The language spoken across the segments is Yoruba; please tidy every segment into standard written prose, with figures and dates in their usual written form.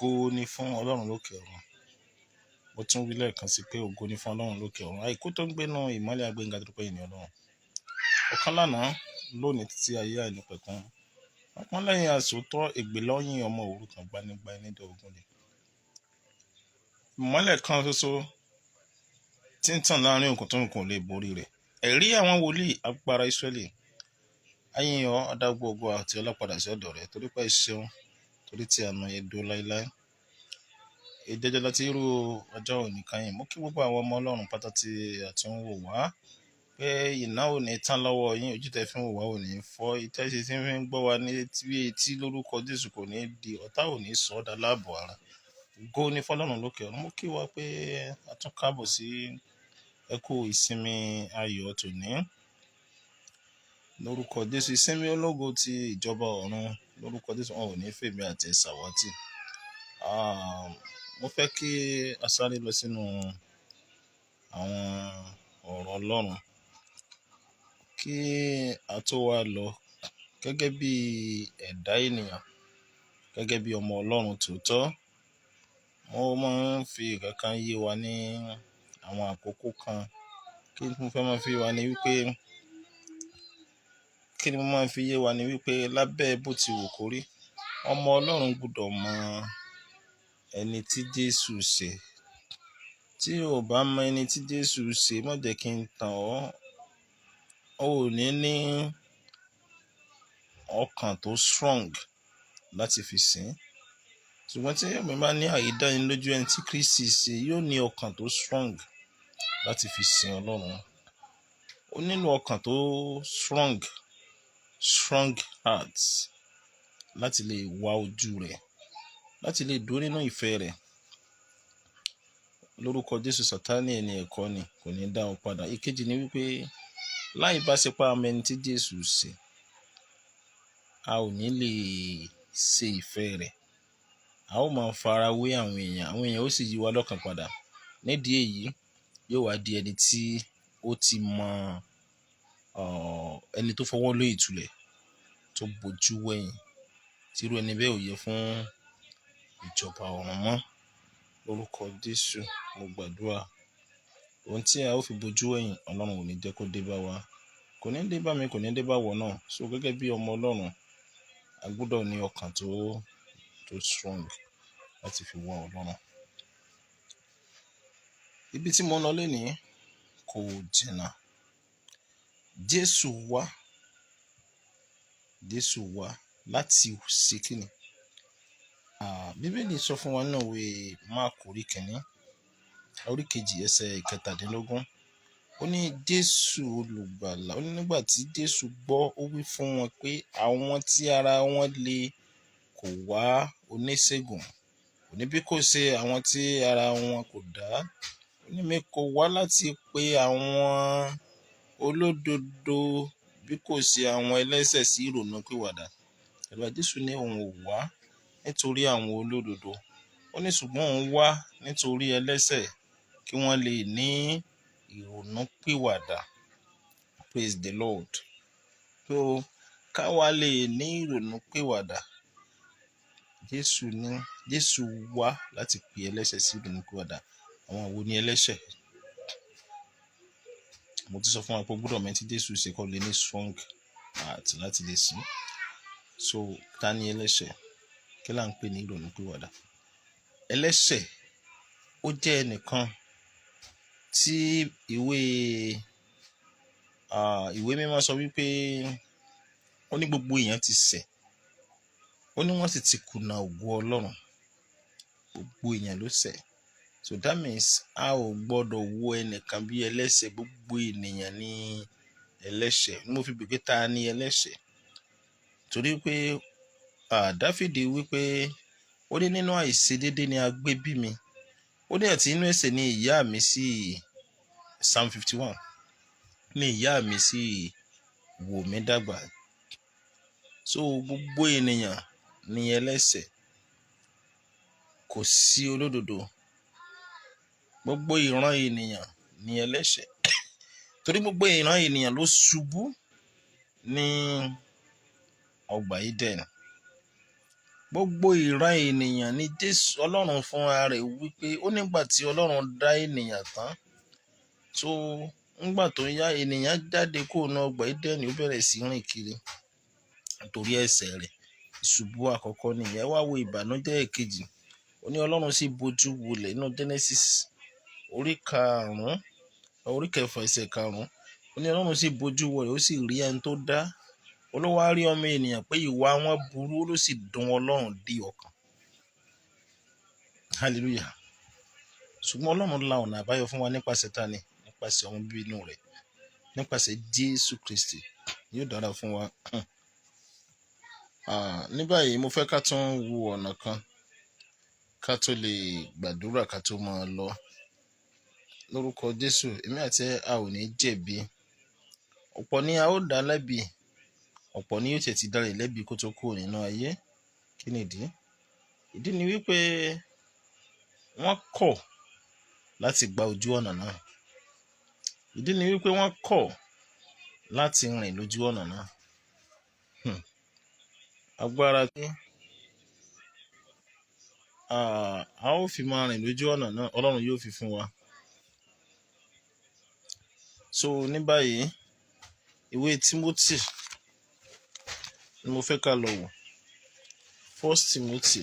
Ògo ni fún Ọlọ́run lókè ọ̀run. Mo tún wí lẹ́ẹ̀kan sí pé ògo ni fún Ọlọ́run lókè ọ̀run. Àìkú tó ń gbénu ìmọ́lẹ̀ agbẹ́ngà tó pé ènìyàn Ọlọ́run. Ọ̀kan lánàá lónìí títí ayé àìnípẹ̀kun. Ọpọ́n lẹ́yìn àsòótọ́ ègbè lọ́yìn ọmọ òrukàn gbanigba ẹni dẹ ogun lè. Ìmọ́lẹ̀ kan ṣoṣo tí ń tàn láàrin òkun tó nǹkan lè borí rẹ̀. Ẹ̀rí àwọn wòlíì agbára Ísírẹ́lì. Ayíyan adágbogbo àti ọlọ́padà sí ọ̀dọ̀ rẹ̀ torí pé ìṣeun torí tí àna ẹ̀dọ́ láíláí. Ìjẹjọ́ láti irú ọjọ́ òní kan yìí. Mo kí gbogbo àwọn ọmọ Ọlọ́run pátá tí a ti ń wò wá pé iná ò ní tán lọ́wọ́ yín, ojú tẹ́ fi ń wò wá ò ní fọ́, ìtẹ́sí tí ń fi ń gbọ́ wa ní etí lórúkọ Jésù kò ní di, ọ̀tá ò ní sọ ọ́ dá láàbò ara. Ògo ni fún Ọlọ́run lókè ọ̀run. Mo kí wa pé a tún káàbọ̀ sí ẹkú ìsinmi ayọ̀ tòní. Lórúkọ Jésù, ìsinmi ológo ti ìjọba ọ̀run lórúkọ Jésù, wọn ò ní fèmí àti ẹ̀sàwátì. Mo fẹ́ kí a sáré lọ sínú àwọn ọ̀rọ̀ Ọlọ́run kí a tó wá lọ gẹ́gẹ́ bí ẹ̀dá ènìyàn, gẹ́gẹ́ bí ọmọ Ọlọ́run tòótọ́. Mo máa ń fi kankan yé wa ní àwọn àkókò kan. Kí ni mo fẹ́ máa fi wá ní wípé lábẹ́ bó ti wù kó rí, ọmọ Ọlọ́run gbọ́dọ̀ mọ ẹni tí Jésù ṣe. Tí o bá mọ ẹni tí Jésù ṣe, má jẹ́ kí n tàn ọ́. O ò ní ọkàn tó strong láti fi sìn. Ṣùgbọ́n tí èmi bá ní àìdánilójú ẹni tí Kristi ṣe, yóò ní ọkàn tó strong láti fi sìn Ọlọ́run. Ó nílò ọkàn tó strong heart láti lè wá ojú rẹ̀, láti lè dúró nínú ìfẹ́ rẹ̀. Lórúkọ Jésù, Sátánì ẹni ẹ̀kọ́ ni, kò ní dá ọ padà. Ìkejì ni wípé láì bá ṣe pé a mọ ẹni tí Jésù ṣe, a ò ní lè ṣe ìfẹ́ rẹ̀. A ó máa fara wé àwọn èèyàn ó sì yí wa lọ́kàn padà. Nídìí èyí, yóò wá di ẹni tí ó ti mọ ẹni tó fọwọ́ lé ìtúlẹ̀ tó bojú wẹ̀yìn. Tírú ẹni bẹ́ẹ̀ ò yẹ fún ìjọba ọ̀run mọ́. Lórúkọ Jésù, mo gbàdúrà ohun tí a ó fi bojú wẹ̀yìn, Ọlọ́run ò ní jẹ́ kó dé bá wa. Kò ní dé bá mi, kò ní dé bá wọ náà. So gẹ́gẹ́ bí ọmọ Ọlọ́run, a gbọ́dọ̀ ní ọkàn tó strong láti fi wá Ọlọ́run. Ibi tí mo ń lọ lénìí kò jìnnà. Jésù wá láti ṣe kíni? Bíbélì sọ fún wa nínú ìwé Máàkù orí kejì ẹsẹ̀ 17. Ó ní Jésù olùgbàlà. Ó ní nígbà tí Jésù gbọ́, ó wí fún wọn pé àwọn tí ara wọn le kò wá oníṣègùn. Ó ní bí kò ṣe àwọn tí ara wọn kò dá. Ó ní mi kò wá láti pe àwọn olódodo bí kò ṣe àwọn ẹlẹ́ṣẹ̀ sí ìrònúpìwàdà. Jésù ní òun ò wá nítorí àwọn olódodo. Ó ní ṣùgbọ́n òun wá nítorí ẹlẹ́ṣẹ̀ kí wọ́n lè ní ìrònúpìwàdà. Praise the Lord. So káwa lè ní ìrònúpìwàdà. Jésù wá láti pe ẹlẹ́ṣẹ̀ sí ìrònúpìwàdà. Àwọn wo ni ẹlẹ́ṣẹ̀? Mo ti sọ fún wa pé gbọ́dọ̀ mọ̀ tí Jésù ṣe kó lè ní strong heart láti lè sìn. So ta ni ẹlẹ́ṣẹ̀? Kí là ń pè ní ìrònúpìwàdà? Ẹlẹ́ṣẹ̀ ó jẹ́ ẹnìkan tí ìwé mímọ́ sọ wípé ó ní gbogbo èèyàn ti ṣẹ̀. Ó ní wọ́n sì ti kùnà ògo Ọlọ́run. Gbogbo èèyàn ló ṣẹ̀. So that means a ò gbọ́dọ̀ wo ẹnìkan bí ẹlẹ́ṣẹ̀. Gbogbo ènìyàn ni ẹlẹ́ṣẹ̀. Mo fi bèbè ta ni ẹlẹ́ṣẹ̀. Torí pé Dáfídì wípé ó ní nínú àìṣedéédé ni a gbé bí mi. Ó ní àti inú ẹ̀ṣẹ̀ ni ìyá mi sí Psalm 51. Ní ìyá mi sí wò mí dàgbà. So gbogbo ènìyàn ni ẹlẹ́ṣẹ̀. Kò sí olódodo. Gbogbo ìran ènìyàn ni ẹlẹ́ṣẹ̀. Torí gbogbo ìran ènìyàn ló ṣubú ní ọgbà Édẹ́nì. gbogbo ìran ènìyàn ni Jésù Ọlọ́run fúnra rẹ̀ wípé ó nígbà tí Ọlọ́run dá ènìyàn tán tó ńgbà tó yá ènìyàn jáde kó nu ọgbà Édẹ́nì ó bẹ̀rẹ̀ sí rìn kiri nítorí ẹ̀ṣẹ̀ rẹ̀. Ìṣubú àkọ́kọ́ nìyẹn. Wá wo ìbànújẹ́ èkejì. Ó ní Ọlọ́run sì bojú wolẹ̀ nínú Genesis orí kẹfà ẹsẹ̀ karùn-ún. Ó ní Ọlọ́run sì bojú wolẹ̀ ó sì rí ẹni tó dá. Olówó á rí ọmọ ènìyàn pé ìwà wọn burú ó ló sì dùn Ọlọ́run dé ọkàn. Hallelujah. Ṣùgbọ́n Ọlọ́run la ọ̀nà àbáyọ fún wa nípasẹ̀ tani? Nípasẹ̀ ọmọ bíbí inú rẹ̀, nípasẹ̀ Jésù Kristi. Yóò dára fún wa. Ní báyìí mo fẹ́ ká tún wo ọ̀nà kan ká tó lè gbàdúrà ká tó máa lọ. Lórúkọ Jésù, èmi àti a ò ní jẹ̀bi. Ọ̀pọ̀ ni a ó dá lẹ́bi, ọ̀pọ̀ ni yóò tẹ̀ ti dá rẹ̀ lẹ́bi kó tó kúrò nínú ayé. Kí nìdí? Ìdí ni wípé wọ́n kọ̀ láti gba ojú ọ̀nà náà. Ìdí ni wípé wọ́n kọ̀ láti rìn lójú ọ̀nà náà. Agbára tí a ó fi máa rìn lójú ọ̀nà náà Ọlọ́run yóò fi fún wa. So ní báyìí ìwé Timothy ni mo fẹ́ ká lọ wò. 1 Timothy.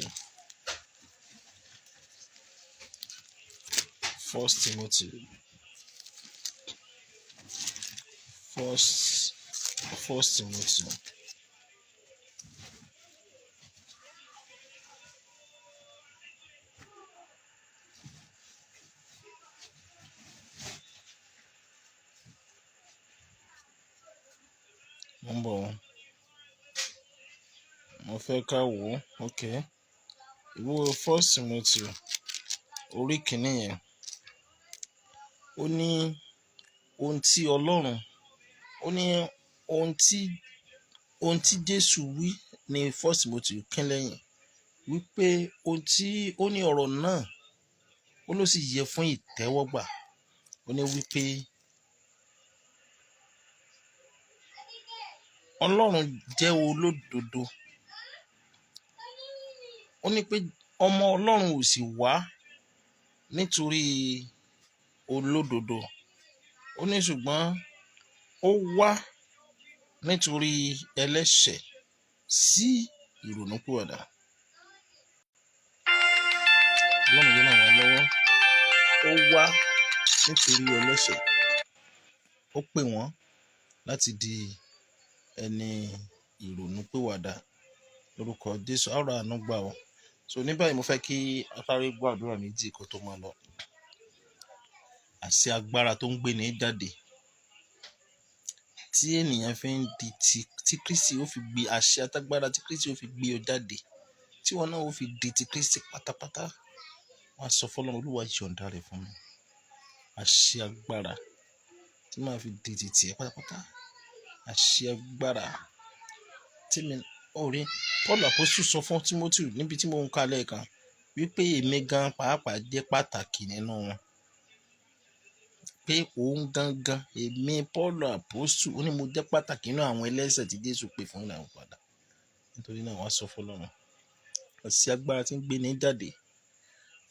Mo fẹ́ ká wò ó. Okay. Ìwé 1 Timothy orí kìíní yẹn. Ó ní ohun tí Ọlọ́run, ó ní ohun tí Jésù wí ní 1 Timothy kín lẹ́yìn. Wípé ohun tí ó ní ọ̀rọ̀ náà ó ló sì yẹ fún ìtẹ́wọ́gbà. Ó ní wípé Ọlọ́run jẹ́ olódodo. Ó ní pé ọmọ Ọlọ́run ò sì wá nítorí olódodo. Ó ní ṣùgbọ́n ó wá nítorí ẹlẹ́ṣẹ̀ sí ìrònúpìwàdà. Ọlọ́run yóò ràn wá lọ́wọ́. Ó wá nítorí ẹlẹ́ṣẹ̀. Ó pè wọ́n láti di ẹni ìrònúpìwàdà. Lórúkọ Jésù á ra àánú gbà ọ́. So ní báyìí mo fẹ́ kí a sáré gbọ́ àdúrà méjì kó tó máa lọ. Àṣẹ agbára tó ń gbé ní jáde tí ènìyàn fi ń di tí Kristi ó fi gbé, àṣẹ àtagbára tí Kristi ó fi gbé ọ jáde tí wọn náà ó fi di ti Kristi pátápátá. Wọ́n á sọ fọ́lọ́run Olúwa yọ̀ǹda rẹ̀ fún mi. Àṣẹ agbára tí màá fi di ti tiẹ̀ pátápátá. Àṣẹ agbára tí mi rí Paul àpọ́sù sọ fún Timothy níbi tí mo ń ka lẹ́ẹ̀kan wípé èmi gan pàápàá jẹ́ pàtàkì nínú wọn. Pé òun gangan èmi Paul àpọ́sù ó ní mo jẹ́ pàtàkì nínú àwọn ẹlẹ́ṣẹ̀ tí Jésù pè fún ìlànà padà. Nítorí náà wọ́n á sọ fọ́lọ́run. Àṣẹ agbára tí ń gbé ní jáde.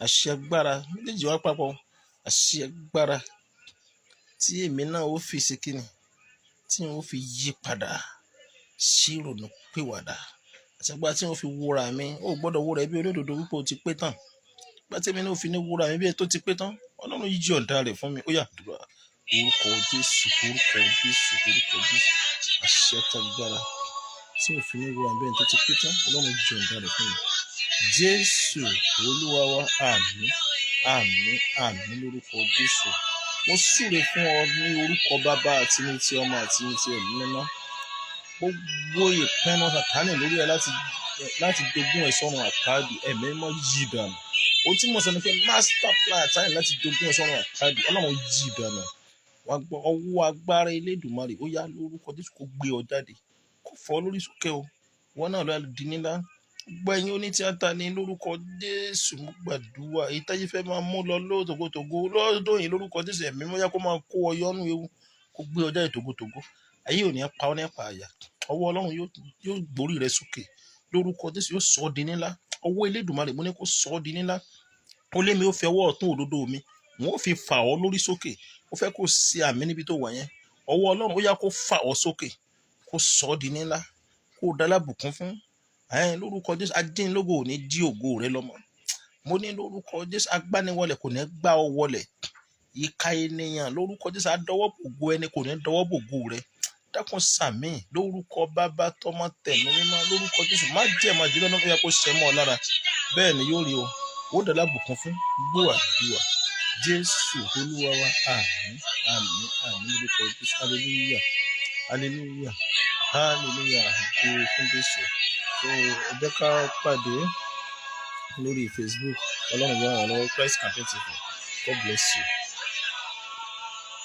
Àṣẹ agbára méjèèjì wá papọ̀. Àṣẹ agbára tí èmi náà ó fi ṣe kíni tí n ó fi yí padà sí ìrònúpìwàdà. Àṣẹ agbára tí n ó fi wúra mi. Ó gbọ́dọ̀ wúra ẹ bí olódodo wípé o ti pé tán. Bá tí èmi náà ò fi ní wúra mi bí ẹ tó ti pé tán. Ọlọ́run yí ọ̀ǹda rẹ̀ fún mi. Ó yá dúró. Orúkọ Jésù, orúkọ Jésù, orúkọ Jésù. Àṣẹ agbára tí ò fi ní wúra bí ẹ tó ti pé tán. Ọlọ́run yí ọ̀ǹda rẹ̀ fún mi. Jésù Olúwa wa, àmín, àmín, àmín lórúkọ Jésù. Mo súre fún ọ ní orúkọ Bàbá àti ní ti Ọmọ àti ní ti Ẹ̀mí Mímọ́. Gbogbo ìpinnu Sátánì lórí ẹ láti jogún ẹ sọ́run àpáàdì, Ẹ̀mí Mímọ́ yí dànù. Ohun tí mo sọ ni pé master plan Sátánì láti jogún ẹ sọ́run àpáàdì, Ọlọ́run yí dànù. Wàá gbọ́ ọwọ́ agbára Elédùmarè ó yá lórúkọ Jésù kó gbé ọ jáde, kó fọ́ lórí sókè o. Wọ́n náà lọ́ọ́ di nílá. Gbẹ̀yìn onítíátà ní lórúkọ Jésù mú gbàdúrà. Èyí táyé fẹ́ máa mú lọ lóòtógótógó lọ́dún yìí lórúkọ Jésù Ẹ̀mí Mímọ́ yá kó máa kó ọ yọ́nú ewu, kó gbé ọ jáde tógótógó. Ayé ò ní pa ọ́ nípa àyà. Ọwọ́ Ọlọ́run yóò gbórí rẹ sókè, lórúkọ Jésù yóò sọ ọ́ di ńlá. Ọwọ́ Elédùmarè mo ní kó sọ ọ́ di ńlá. Ó lé mi ó fi ọwọ́ ọ̀tún òdodo mi wọn ó fi fà ọ́ lórí sókè. Ó fẹ́ kó ṣe àmì níbi tó wà yẹn. Ọwọ́ Ọlọ́run ó yá kó fà ọ́ sókè, kó sọ ọ́ di ńlá, kó dá lábùkún fún. Lórúkọ Jésù ajínlógo ò ní jí ògo rẹ lọ́mọ. Mo ní lórúkọ Jésù agbániwọlẹ̀ kò ní gbá ọ wọlẹ̀. Ìka ènìyàn lórúkọ Jésù adọwọ́bògo ẹni kò ní dọwọ́bògo rẹ. Dákun sàmì lórúkọ Bàbá tọmọ tẹ̀mí mímọ́ lórúkọ Jésù má jẹ́ máa jẹ́ lọ́nà tó yẹ kó ṣẹ́ mọ́ ọ lára. Bẹ́ẹ̀ ni yóò rí o. Ó dá lábùkún fún gbọ́ àdúrà Jésù Olúwa wa. Àmín àmín àmín lórúkọ Jésù. Hallelujah hallelujah hallelujah fún Jésù. So ẹ jẹ́ ká pàdé lórí Facebook. Ọlọ́run yóò ràn wá lọ́wọ́. Christ Camping TV. God bless you.